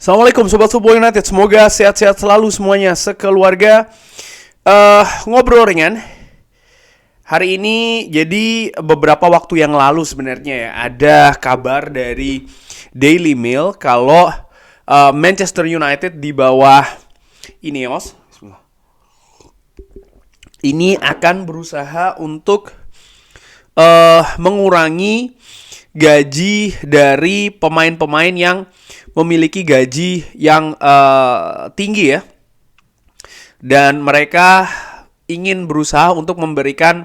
Assalamualaikum Sobat Football United, semoga sehat-sehat selalu semuanya sekeluarga. Ngobrol ringan hari ini. Jadi beberapa waktu yang lalu sebenarnya ya, ada kabar dari Daily Mail kalau Manchester United di bawah Ineos ini akan berusaha untuk mengurangi gaji dari pemain-pemain yang memiliki gaji yang tinggi ya. Dan mereka ingin berusaha untuk memberikan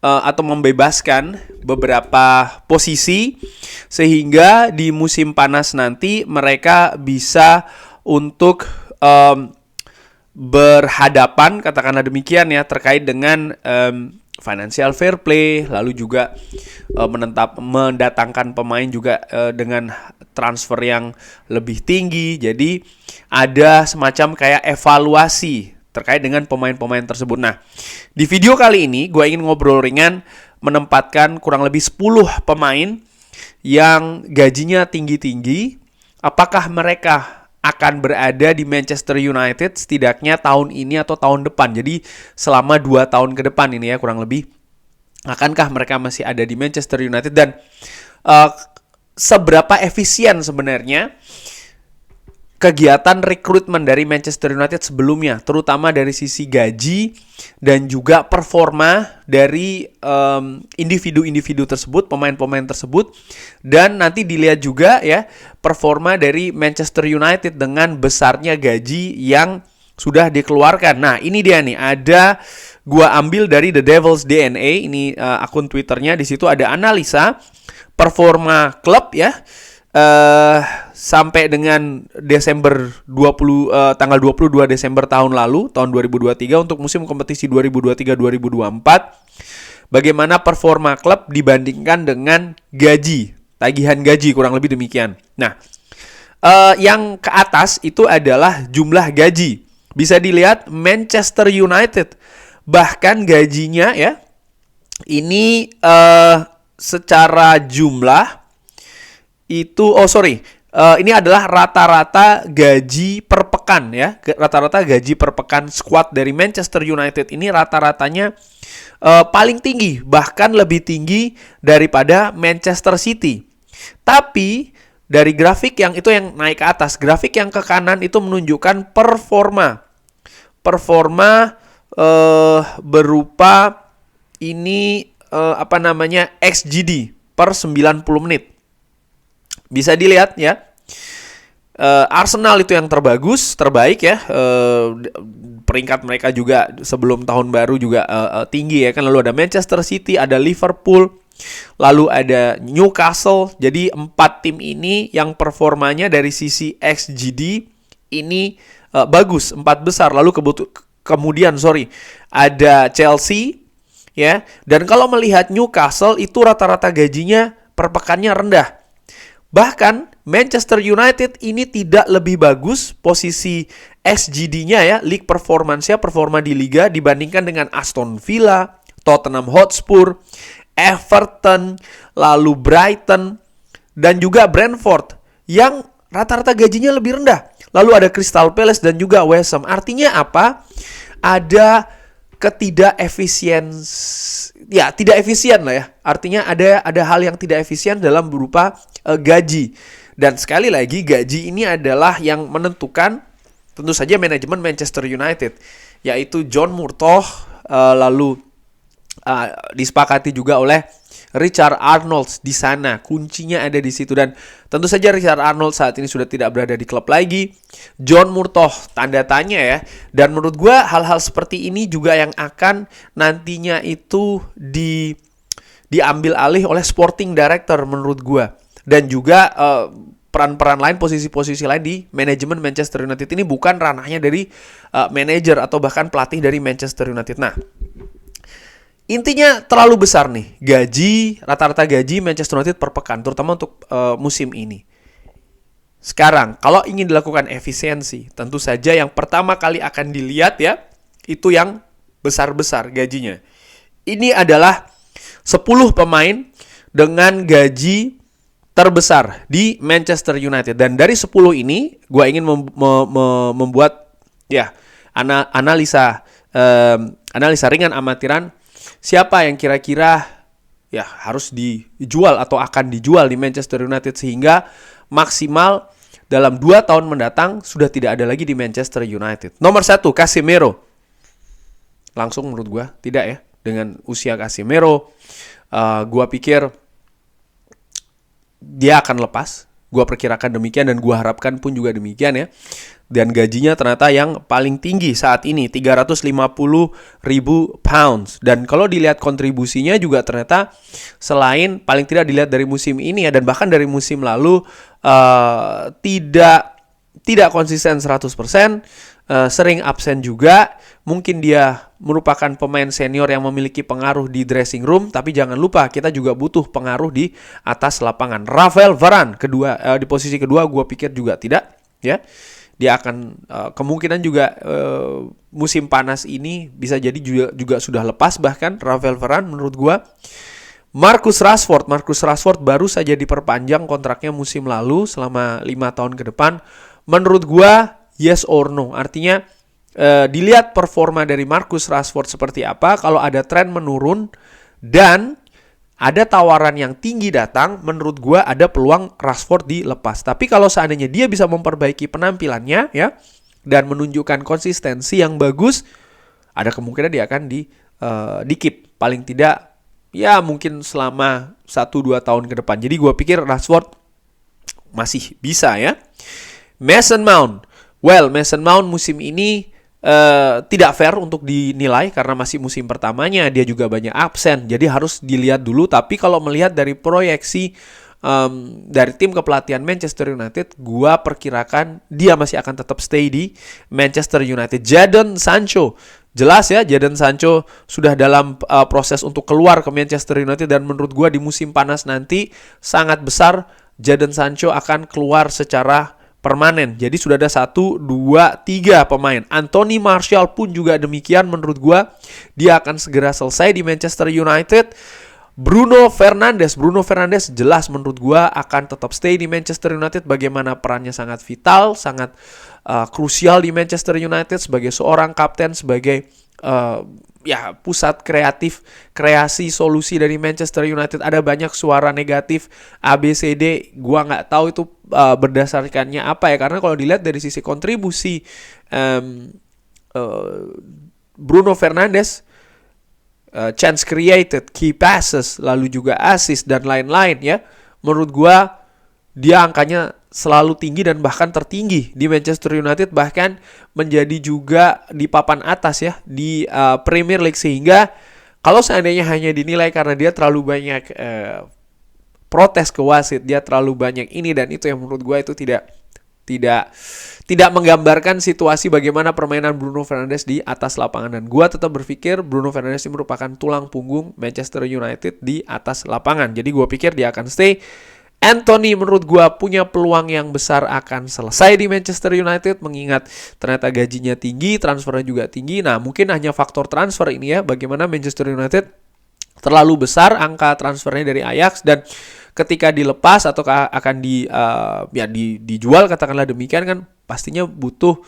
atau membebaskan beberapa posisi sehingga di musim panas nanti mereka bisa untuk berhadapan, katakanlah demikian ya, terkait dengan financial fair play, lalu juga mendatangkan pemain juga dengan transfer yang lebih tinggi. Jadi ada semacam kayak evaluasi terkait dengan pemain-pemain tersebut. Nah, di video kali ini gue ingin ngobrol ringan menempatkan kurang lebih 10 pemain yang gajinya tinggi-tinggi. Apakah mereka akan berada di Manchester United setidaknya tahun ini atau tahun depan. Jadi selama 2 tahun ke depan ini ya kurang lebih. Akankah mereka masih ada di Manchester United dan seberapa efisien sebenarnya kegiatan rekrutmen dari Manchester United sebelumnya, terutama dari sisi gaji dan juga performa dari individu-individu tersebut, pemain-pemain tersebut. Dan nanti dilihat juga ya performa dari Manchester United dengan besarnya gaji yang sudah dikeluarkan. Nah, ini dia nih, gua ambil dari The Devil's DNA, ini akun Twitternya. Di situ ada analisa performa klub ya sampai dengan tanggal 22 Desember tahun lalu, tahun 2023 untuk musim kompetisi 2023-2024. Bagaimana performa klub dibandingkan dengan gaji, tagihan gaji, kurang lebih demikian. Nah, yang ke atas itu adalah jumlah gaji. Bisa dilihat Manchester United bahkan gajinya ya ini secara jumlah itu ini adalah rata-rata gaji per pekan ya. Rata-rata gaji per pekan squad dari Manchester United ini rata-ratanya paling tinggi, bahkan lebih tinggi daripada Manchester City. Tapi dari grafik yang itu yang naik ke atas, grafik yang ke kanan itu menunjukkan performa berupa ini XGD per 90 menit. Bisa dilihat ya. Arsenal itu yang terbaik ya. Peringkat mereka juga sebelum tahun baru juga tinggi ya kan. Lalu ada Manchester City, ada Liverpool, lalu ada Newcastle. Jadi 4 tim ini yang performanya dari sisi XGD ini bagus, 4 besar. Lalu kemudian ada Chelsea ya. Dan kalau melihat Newcastle itu rata-rata gajinya per pekannya rendah. Bahkan Manchester United ini tidak lebih bagus posisi XGD-nya ya, league performance-nya, performa di liga dibandingkan dengan Aston Villa, Tottenham Hotspur, Everton, lalu Brighton dan juga Brentford yang rata-rata gajinya lebih rendah. Lalu ada Crystal Palace dan juga West Ham. Artinya apa? Ada tidak efisien lah ya. Artinya ada hal yang tidak efisien dalam berupa gaji. Dan sekali lagi gaji ini adalah yang menentukan tentu saja manajemen Manchester United, yaitu John Murtough, lalu disepakati juga oleh Richard Arnold di sana. Kuncinya ada di situ dan tentu saja Richard Arnold saat ini sudah tidak berada di klub lagi. John Murtough tanda tanya ya. Dan menurut gue hal-hal seperti ini juga yang akan nantinya itu diambil alih oleh sporting director menurut gue. Dan juga peran-peran lain, posisi-posisi lain di manajemen Manchester United ini bukan ranahnya dari manajer atau bahkan pelatih dari Manchester United. Nah, intinya terlalu besar nih rata-rata gaji Manchester United per pekan, terutama untuk musim ini. Sekarang, kalau ingin dilakukan efisiensi, tentu saja yang pertama kali akan dilihat ya, itu yang besar-besar gajinya. Ini adalah 10 pemain dengan gaji terbesar di Manchester United. Dan dari 10 ini, gue ingin membuat ya analisa ringan amatiran siapa yang kira-kira ya harus dijual atau akan dijual di Manchester United sehingga maksimal dalam 2 tahun mendatang sudah tidak ada lagi di Manchester United. Nomor 1, Casemiro. Langsung menurut gue tidak ya. Dengan usia Casemiro, gue pikir dia akan lepas. Gue perkirakan demikian dan gue harapkan pun juga demikian ya. Dan gajinya ternyata yang paling tinggi saat ini, 350.000 pounds. Dan kalau dilihat kontribusinya juga ternyata selain paling tidak dilihat dari musim ini ya, dan bahkan dari musim lalu tidak konsisten 100%, sering absen juga. Mungkin dia merupakan pemain senior yang memiliki pengaruh di dressing room, tapi jangan lupa kita juga butuh pengaruh di atas lapangan. Rafael Varane di posisi kedua gue pikir juga tidak ya. Dia akan kemungkinan juga musim panas ini bisa jadi juga sudah lepas bahkan Rafael Varane menurut gue. Marcus Rashford baru saja diperpanjang kontraknya musim lalu selama 5 tahun ke depan. Menurut gue yes or no. Artinya dilihat performa dari Marcus Rashford seperti apa. Kalau ada tren menurun dan ada tawaran yang tinggi datang, menurut gue ada peluang Rashford dilepas. Tapi kalau seandainya dia bisa memperbaiki penampilannya ya dan menunjukkan konsistensi yang bagus, ada kemungkinan dia akan di-keep. Paling tidak ya mungkin selama 1-2 tahun ke depan. Jadi gue pikir Rashford masih bisa ya. Mason Mount musim ini tidak fair untuk dinilai karena masih musim pertamanya, dia juga banyak absen, jadi harus dilihat dulu. Tapi kalau melihat dari proyeksi dari tim kepelatihan Manchester United, gua perkirakan dia masih akan tetap stay di Manchester United. Jadon Sancho, jelas ya, Jadon Sancho sudah dalam proses untuk keluar ke Manchester United, dan menurut gua di musim panas nanti sangat besar Jadon Sancho akan keluar secara permanen. Jadi sudah ada 1, 2, 3 pemain. Anthony Martial pun juga demikian. Menurut gua dia akan segera selesai di Manchester United. Bruno Fernandes jelas menurut gua akan tetap stay di Manchester United. Bagaimana perannya sangat vital, sangat krusial di Manchester United sebagai seorang kapten, sebagai pusat kreasi solusi dari Manchester United. Ada banyak suara negatif ABCD, gua nggak tahu itu berdasarkannya apa ya, karena kalau dilihat dari sisi kontribusi Bruno Fernandes, chance created, key passes, lalu juga assist dan lain-lain ya, menurut gua dia angkanya selalu tinggi dan bahkan tertinggi di Manchester United, bahkan menjadi juga di papan atas ya di Premier League. Sehingga kalau seandainya hanya dinilai karena dia terlalu banyak protes ke wasit, dia terlalu banyak ini dan itu, yang menurut gue itu tidak menggambarkan situasi bagaimana permainan Bruno Fernandes di atas lapangan. Dan gue tetap berpikir Bruno Fernandes ini merupakan tulang punggung Manchester United di atas lapangan. Jadi gue pikir dia akan stay. Anthony menurut gue punya peluang yang besar akan selesai di Manchester United, mengingat ternyata gajinya tinggi, transfernya juga tinggi. Nah, mungkin hanya faktor transfer ini ya, bagaimana Manchester United terlalu besar angka transfernya dari Ajax, dan ketika dilepas atau akan dijual katakanlah demikian, kan pastinya butuh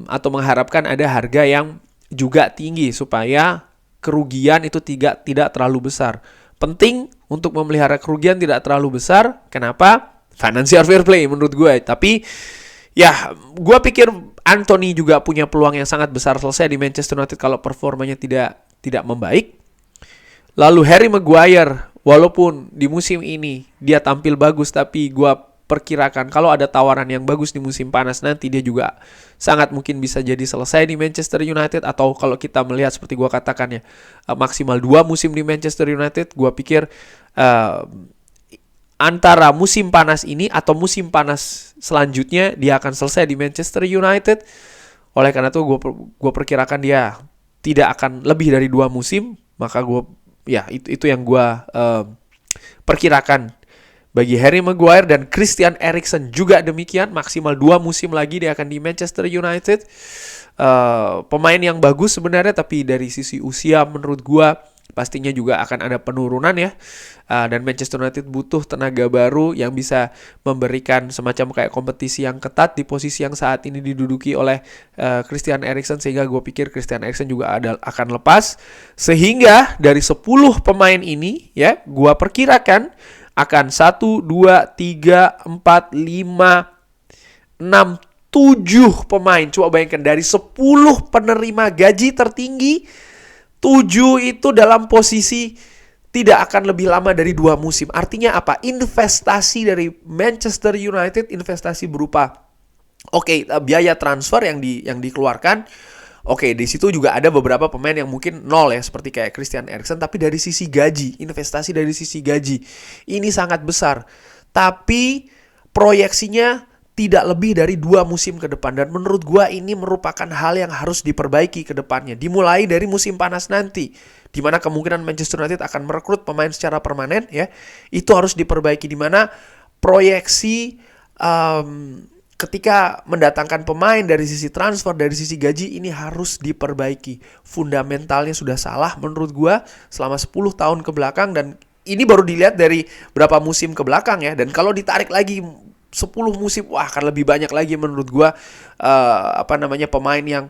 atau mengharapkan ada harga yang juga tinggi supaya kerugian itu tidak terlalu besar. Penting untuk memelihara kerugian tidak terlalu besar. Kenapa? Financial fair play menurut gue. Tapi ya, gue pikir Anthony juga punya peluang yang sangat besar selesai di Manchester United kalau performanya tidak membaik. Lalu Harry Maguire, walaupun di musim ini dia tampil bagus, tapi gue perkirakan kalau ada tawaran yang bagus di musim panas nanti, dia juga sangat mungkin bisa jadi selesai di Manchester United. Atau kalau kita melihat seperti gue katakan ya, maksimal 2 musim di Manchester United. Gue pikir antara musim panas ini atau musim panas selanjutnya dia akan selesai di Manchester United. Oleh karena itu gue perkirakan dia tidak akan lebih dari 2 musim. Maka itu yang gue perkirakan bagi Harry Maguire. Dan Christian Eriksen juga demikian, maksimal 2 musim lagi dia akan di Manchester United. Pemain yang bagus sebenarnya, tapi dari sisi usia menurut gua pastinya juga akan ada penurunan ya. Dan Manchester United butuh tenaga baru yang bisa memberikan semacam kayak kompetisi yang ketat di posisi yang saat ini diduduki oleh Christian Eriksen, sehingga gue pikir Christian Eriksen juga akan lepas. Sehingga dari 10 pemain ini ya, gue perkirakan akan 1, 2, 3, 4, 5, 6, 7 pemain. Coba bayangkan, dari 10 penerima gaji tertinggi, 7 itu dalam posisi tidak akan lebih lama dari 2 musim. Artinya apa? Investasi dari Manchester United, investasi berupa biaya transfer yang dikeluarkan. Di situ juga ada beberapa pemain yang mungkin nol ya, seperti kayak Christian Eriksen, tapi dari sisi gaji, investasi dari sisi gaji ini sangat besar. Tapi proyeksinya tidak lebih dari 2 musim ke depan, dan menurut gua ini merupakan hal yang harus diperbaiki ke depannya. Dimulai dari musim panas nanti, di mana kemungkinan Manchester United akan merekrut pemain secara permanen ya. Itu harus diperbaiki, di mana proyeksi ketika mendatangkan pemain dari sisi transfer, dari sisi gaji, ini harus diperbaiki. Fundamentalnya sudah salah menurut gua selama 10 tahun ke belakang, dan ini baru dilihat dari berapa musim ke belakang ya. Dan kalau ditarik lagi 10 musim, wah akan lebih banyak lagi menurut gua pemain yang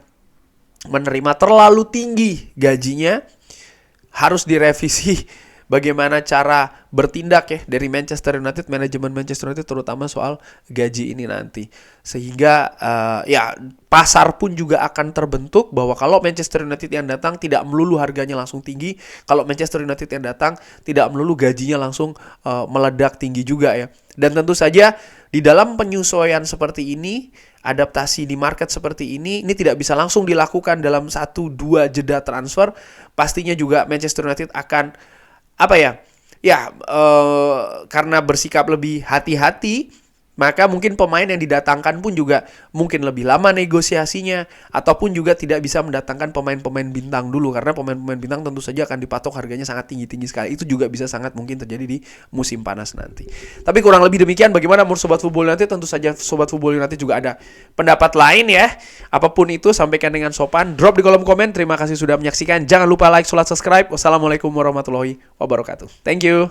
menerima terlalu tinggi gajinya. Harus direvisi bagaimana cara bertindak ya dari Manchester United, manajemen Manchester United, terutama soal gaji ini nanti. Sehingga pasar pun juga akan terbentuk bahwa kalau Manchester United yang datang tidak melulu harganya langsung tinggi, kalau Manchester United yang datang tidak melulu gajinya langsung meledak tinggi juga ya. Dan tentu saja di dalam penyesuaian seperti ini, adaptasi di market seperti ini tidak bisa langsung dilakukan dalam 1-2 jeda transfer. Pastinya juga Manchester United akan karena bersikap lebih hati-hati, maka mungkin pemain yang didatangkan pun juga mungkin lebih lama negosiasinya, ataupun juga tidak bisa mendatangkan pemain-pemain bintang dulu, karena pemain-pemain bintang tentu saja akan dipatok harganya sangat tinggi-tinggi sekali. Itu juga bisa sangat mungkin terjadi di musim panas nanti. Tapi kurang lebih demikian. Bagaimana menurut Sobat Football United? Tentu saja Sobat Football United juga ada pendapat lain ya. Apapun itu, sampaikan dengan sopan, drop di kolom komen. Terima kasih sudah menyaksikan. Jangan lupa like, subscribe. Wassalamualaikum warahmatullahi wabarakatuh. Thank you.